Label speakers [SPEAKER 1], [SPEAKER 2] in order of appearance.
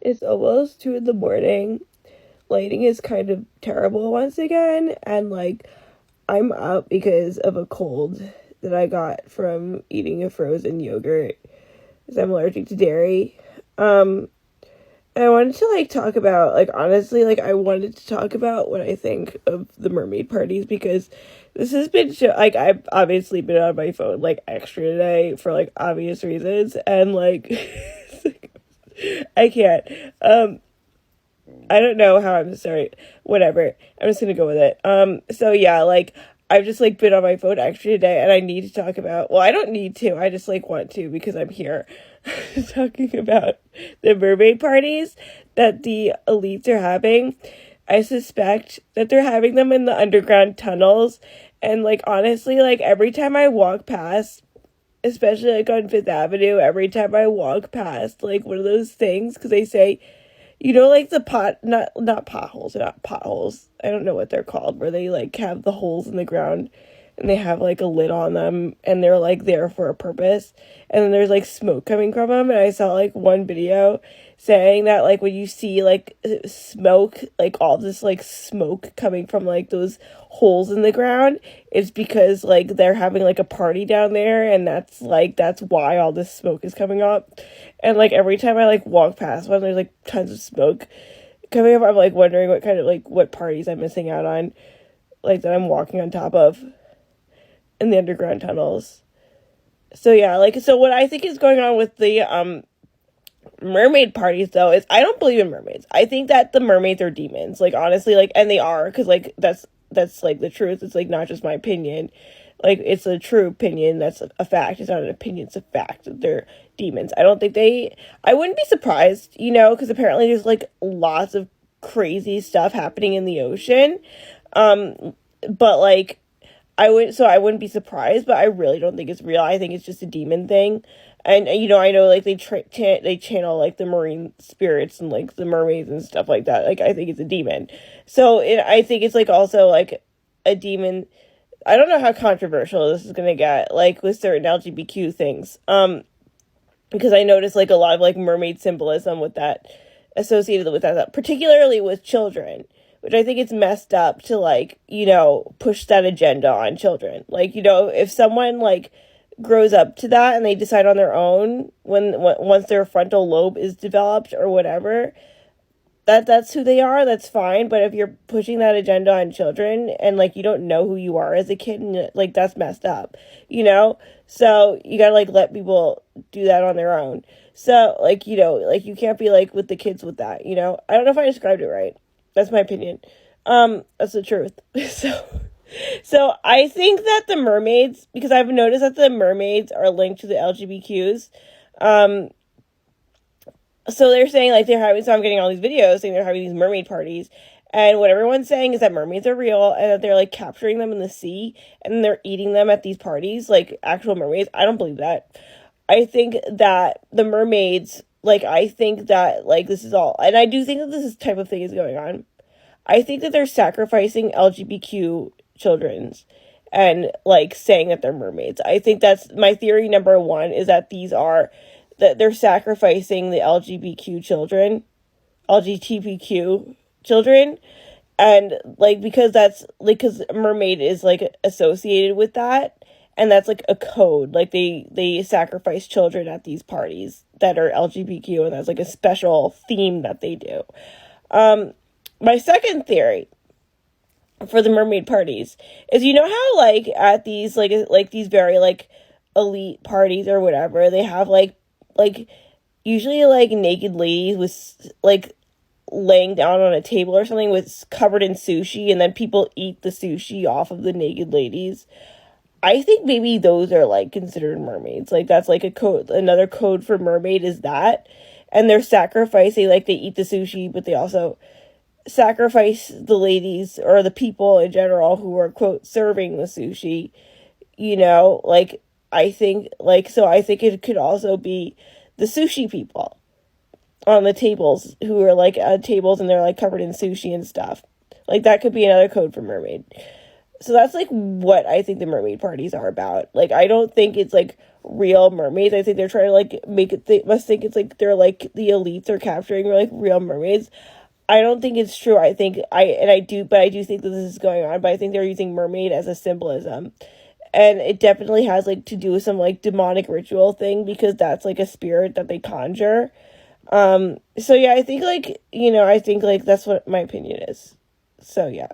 [SPEAKER 1] It's almost 2 in the morning. Lighting is kind of terrible once again, and I'm up because of a cold that I got from eating a frozen yogurt because I'm allergic to dairy. And I wanted to talk about honestly I wanted to talk about what I think of the mermaid parties because this has been I've obviously been on my phone extra today for obvious reasons, and I can't. I don't know how I'm sorry. Whatever. I'm just gonna go with it. So yeah, I've just been on my phone extra today, and I need to talk about, well, I don't need to, I just want to because I'm here talking about the mermaid parties that the elites are having. I suspect that they're having them in the underground tunnels, and honestly, every time I walk past, especially on Fifth Avenue, every time I walk past one of those things, because they say, the not potholes, not potholes. I don't know what they're called, where they have the holes in the ground and they have a lid on them, and they're there for a purpose. And then there's smoke coming from them. And I saw one video saying that when you see smoke, all this smoke coming from those holes in the ground, it's because they're having a party down there, and that's why all this smoke is coming up. And every time I walk past one, there's tons of smoke coming up. I'm wondering what kind of what parties I'm missing out on, that I'm walking on top of in the underground tunnels. So yeah, so what I think is going on with the mermaid parties though is I don't believe in mermaids. I think that the mermaids are demons. Honestly, and they are, because that's the truth. It's not just my opinion. It's a true opinion. That's a fact. It's not an opinion. It's a fact that they're demons. I don't think I wouldn't be surprised, because apparently there's lots of crazy stuff happening in the ocean. But I wouldn't be surprised, but I really don't think it's real. I think it's just a demon thing. And I know they channel the marine spirits and the mermaids and stuff like that. I think it's a demon. So I think it's also a demon. I don't know how controversial this is gonna get with certain LGBTQ things. Because I noticed a lot of mermaid symbolism with that, associated with that, particularly with children, which I think it's messed up to push that agenda on children. If someone grows up to that and they decide on their own once their frontal lobe is developed or whatever, that's who they are, that's fine. But if you're pushing that agenda on children and you don't know who you are as a kid, and that's messed up, so you gotta let people do that on their own. So you can't be with the kids with that. I don't know if I described it right. That's my opinion. That's the truth. So I think that the mermaids, because I've noticed that the mermaids are linked to the LGBTQs. So they're saying they're having, so I'm getting all these videos saying they're having these mermaid parties, and what everyone's saying is that mermaids are real and that they're capturing them in the sea and they're eating them at these parties, actual mermaids. I don't believe that. I think that the mermaids, I think that this is all, and I do think that this type of thing is going on. I think that they're sacrificing LGBTQ children's and saying that they're mermaids. I think that's my theory number one, is that that they're sacrificing the LGBTQ children, and because that's because mermaid is associated with that, and that's a code. They sacrifice children at these parties that are LGBTQ, and that's a special theme that they do. My second theory for the mermaid parties is, how at these these very elite parties or whatever, they have usually naked ladies with laying down on a table or something with covered in sushi, and then people eat the sushi off of the naked ladies. I think maybe those are considered mermaids. That's a code. Another code for mermaid is that, and they're sacrificing, they eat the sushi, but they also sacrifice the ladies or the people in general who are, quote, serving the sushi. I think so I think it could also be the sushi people on the tables who are at tables and they're covered in sushi and stuff. That could be another code for mermaid. So that's like what I think the mermaid parties are about. Like, I don't think it's like real mermaids. I think they're trying to like make it, they must think it's like they're like the elites are capturing like real mermaids. I don't think it's true. I think I do think that this is going on, but I think they're using mermaid as a symbolism. And it definitely has like to do with some like demonic ritual thing, because that's like a spirit that they conjure. So yeah, I think like, I think like that's what my opinion is. So yeah.